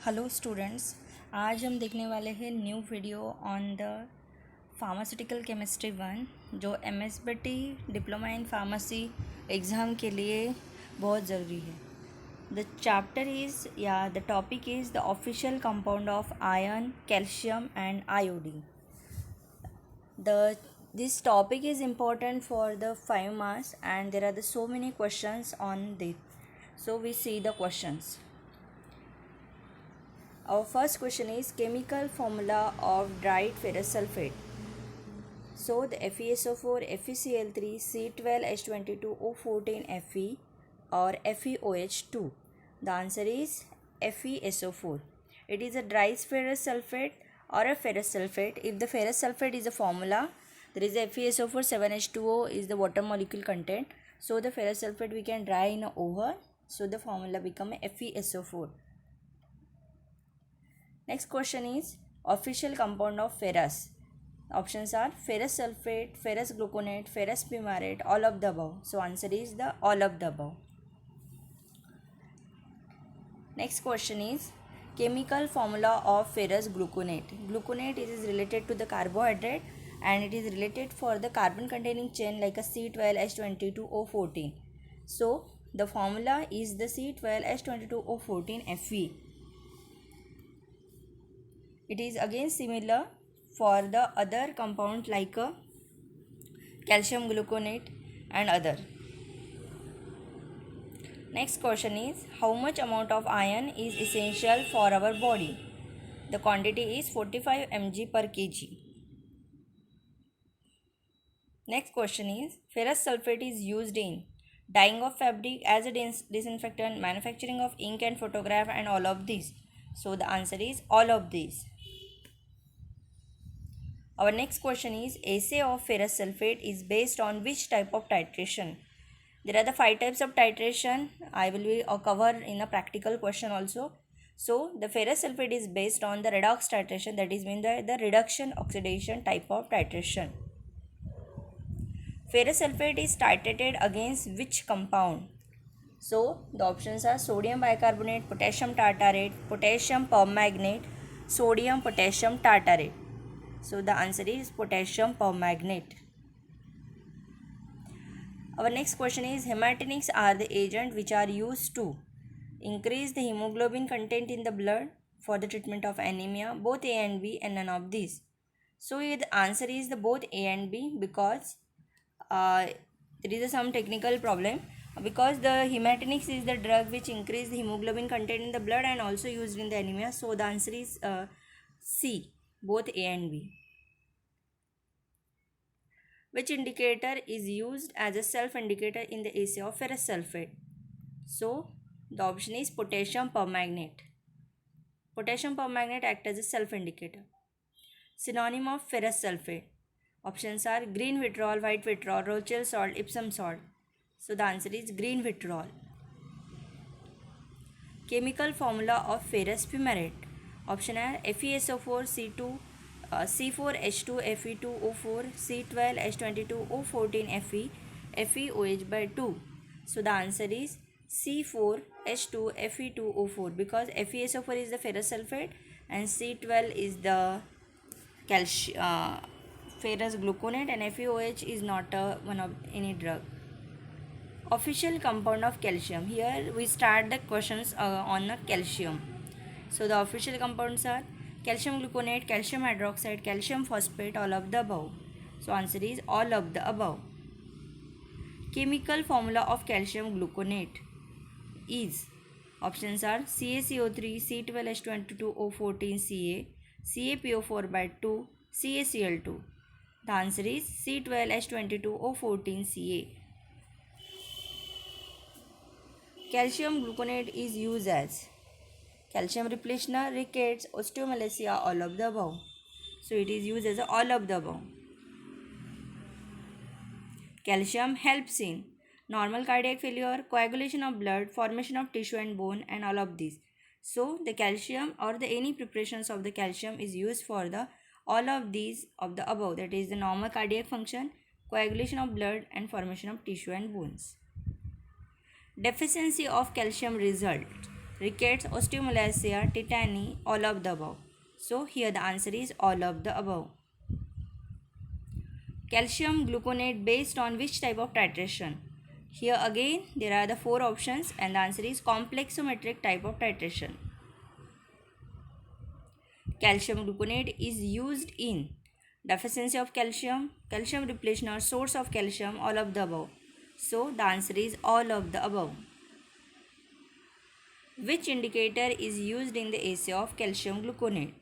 Hello students. आज हम देखने वाले हैं new video on the pharmaceutical chemistry 1 जो MSBT diploma in pharmacy exam के लिए बहुत ज़रूरी है। द चैप्टर इज़ या the topic is the official compound of iron, calcium and iodine. The this topic is important for the 5 marks and there are so many questions on this. So we see the questions. Our first question is chemical formula of dried ferrous sulfate. So the FeSO4, FeCl3, C12H22O14Fe or FeOH2. The answer is FeSO4. It is a dry ferrous sulfate or a ferrous sulfate. If the ferrous sulfate is a formula, there is a FeSO4 7H2O is the water molecule content. So the ferrous sulfate we can dry in a oven. So the formula become a FeSO4. Next question is official compound of ferrous. Options are ferrous sulfate, ferrous gluconate, ferrous fumarate, all of the above. So answer is the all of the above. Next question is chemical formula of ferrous gluconate. Gluconate is related to the carbohydrate and it is related for the carbon containing chain like a C12H22O14. So the formula is the C12H22O14Fe. It is again similar for the other compound like a calcium gluconate and other. Next question is how much amount of iron is essential for our body? The quantity is 45 mg per kg. Next question is ferrous sulfate is used in dyeing of fabric, as a disinfectant, manufacturing of ink and photograph and all of these. So the answer is all of these. Our next question is assay of ferrous sulfate is based on which type of titration? There are the 5 types of titration. I will be cover in a practical question also. So the ferrous sulfate is based on the redox titration, that is mean the reduction oxidation type of titration. Ferrous sulfate is titrated against which compound? So the options are sodium bicarbonate, potassium tartarate, potassium permanganate, sodium potassium tartarate. So the answer is potassium permanganate. Our next question is hematinics are the agent which are used to increase the hemoglobin content in the blood for the treatment of anemia, both A and B and none of these. So the answer is the both A and B because there is some technical problem because the hematinics is the drug which increase the hemoglobin content in the blood and also used in the anemia. So the answer is C, both A and B. Which indicator is used as a self indicator in the assay of ferrous sulfate? So the option is potassium permanganate. Potassium permanganate acts as a self indicator. Synonym of ferrous sulfate. Options are green vitriol, white vitriol, Rochelle salt, Epsom salt. So the answer is green vitriol. Chemical formula of ferrous fumarate. Option are FeSO4 C2 C4H2 Fe2O4 C12H22O14 Fe FeOH by 2. So the answer is C4H2 Fe2O4 because FeSO4 is the ferrous sulfate and C12 is the ferrous gluconate and FeOH is not one of any drug. Official compound of calcium. Here we start the questions on calcium. So the official compounds are calcium gluconate, calcium hydroxide, calcium phosphate, all of the above. So answer is all of the above. Chemical formula of calcium gluconate is options are CaCO3, C12H22O14Ca, CaPO4 by 2, CaCl2. The answer is C12H22O14Ca. Calcium gluconate is used as calcium repletioner, rickets, osteomalacia, all of the above. So it is used as all of the above. Calcium helps in normal cardiac failure, coagulation of blood, formation of tissue and bone, and all of these. So the calcium or the any preparations of the calcium is used for the all of these of the above, that is the normal cardiac function, coagulation of blood, and formation of tissue and bones. Deficiency of calcium result. rickets, osteomalacia, tetany, all of the above. So here the answer is all of the above. Calcium gluconate based on which type of titration? Here again there are the four options and the answer is complexometric type of titration. Calcium gluconate is used in deficiency of calcium, calcium repletion or source of calcium, all of the above. So the answer is all of the above. Which indicator is used in the assay of calcium gluconate?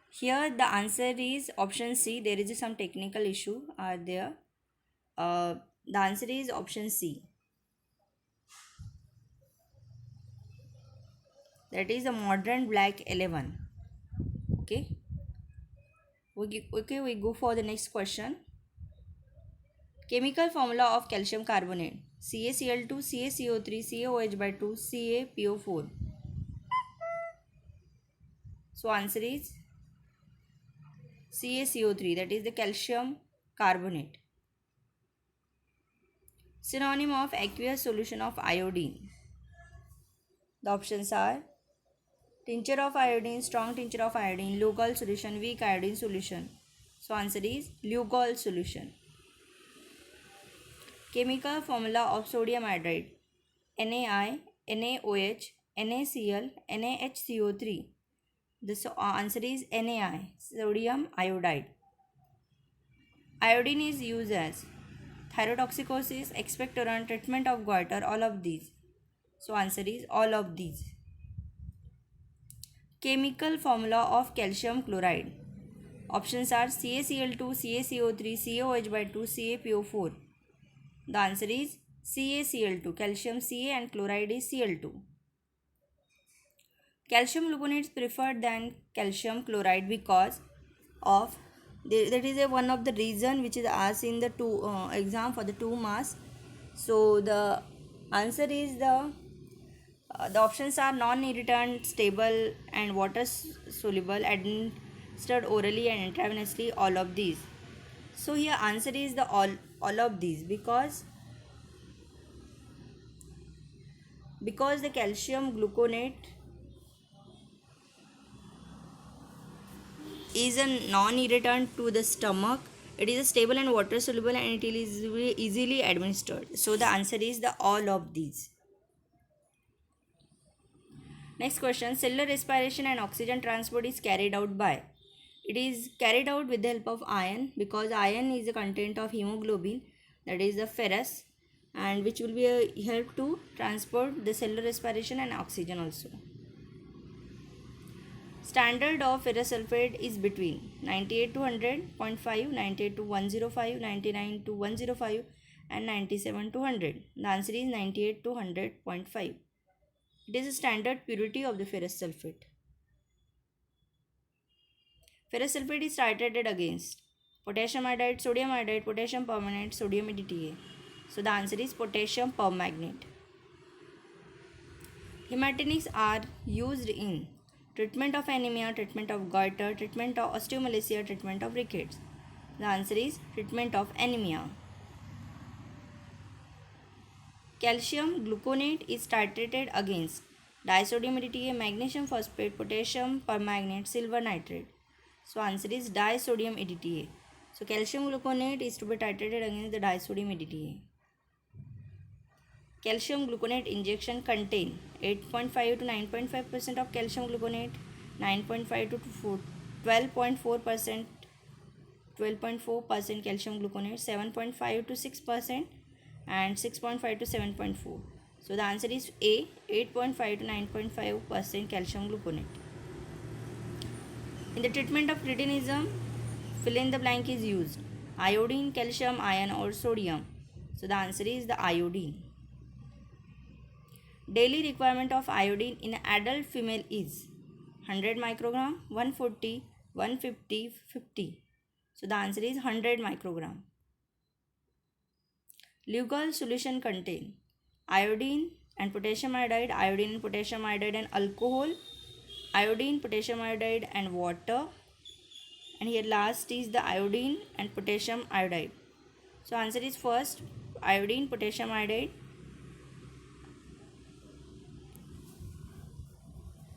Here the answer is option C. There is some technical issue are there. The answer is option C. That is the modern black 11. Okay. We go for the next question. Chemical formula of calcium carbonate: CaCl2, CaCO3, CaOH/2, CaPO4. So answer is CaCO3, that is the calcium carbonate. Synonym of aqueous solution of iodine. The options are tincture of iodine, strong tincture of iodine, Lugol solution, weak iodine solution. So answer is Lugol solution. Chemical formula of sodium iodide: NaI, NaOH, NaCl, NaHCO3. The answer is NaI, sodium iodide. Iodine is used as thyrotoxicosis, expectorant, treatment of goiter, all of these. So answer is all of these. Chemical formula of calcium chloride. Options are CaCl2, CaCO3, CaOH/2, CaPO4. The answer is CaCl2. Calcium Ca and chloride is Cl2. Calcium gluconate is preferred than calcium chloride because of that is one of the reason which is asked in the exam for the 2 marks. So the answer is the options are non-irritant, stable and water soluble, administered orally and intravenously, all of these. So here answer is the all of these because the calcium gluconate is a non-irritant to the stomach. It is stable and water soluble and it is easily administered. So the answer is the all of these. Next question. Cellular respiration and oxygen transport is carried out by. It is carried out with the help of iron because iron is a content of hemoglobin, that is the ferrous, and which will be a help to transport the cellular respiration and oxygen also. Standard of ferrous sulfate is between 98 to 100.5, 98 to 105, 99 to 105 and 97 to 100. The answer is 98 to 100.5. It is a standard purity of the ferrous sulfate. Ferrous sulfate is titrated against potassium iodide, sodium iodide, potassium permanganate, sodium EDTA. So the answer is potassium permanganate. Hematinics are used in treatment of anemia, treatment of goiter, treatment of osteomalacia, treatment of rickets. The answer is treatment of anemia. Calcium gluconate is titrated against disodium EDTA, magnesium phosphate, potassium permanganate, silver nitrate. So answer is disodium EDTA. So calcium gluconate is to be titrated against the disodium EDTA. Calcium gluconate injection contain 8.5 to 9.5% of calcium gluconate, 9.5 to 12.4% calcium gluconate, 7.5 to 6% and 6.5 to 7.4. So the answer is A, 8.5 to 9.5% calcium gluconate. In the treatment of cretinism, fill in the blank is used: iodine, calcium, iron or sodium. So the answer is the iodine. Daily requirement of iodine in an adult female is 100 microgram, 140, 150, 50. So the answer is 100 microgram. Lugol solution contain iodine and potassium iodide, iodine and potassium iodide and alcohol, iodine, potassium iodide and water, and here last is the iodine and potassium iodide. So answer is first iodine, potassium iodide.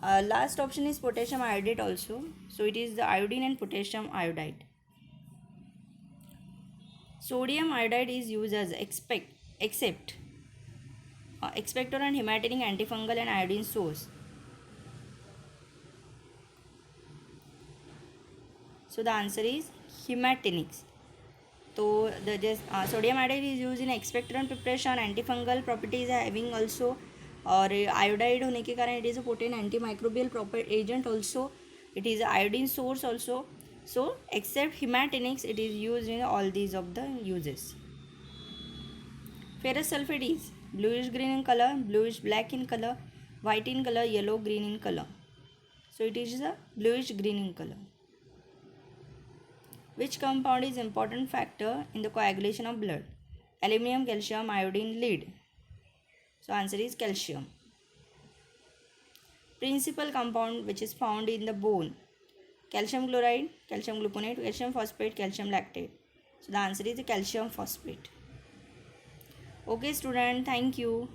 Last option is potassium iodide also. So it is the iodine and potassium iodide. Sodium iodide is used as expectorant, hematinic, antifungal and iodine source. So the answer is hematinics. So the sodium iodide is used in expectorant preparation, antifungal properties having also, और iodide होने के कारण it is a potent antimicrobial proper agent also. It is iodine source also. So except hematinics, it is used in all these of the uses. Ferrous sulfate is bluish green in color, bluish black in color, white in color, yellow green in color. So it is a bluish green in color. Which compound is important factor in the coagulation of blood? Aluminum, calcium, iodine, lead. So answer is calcium. Principal compound which is found in the bone: calcium chloride, calcium gluconate, calcium phosphate, calcium lactate. So the answer is calcium phosphate. Okay student, thank you.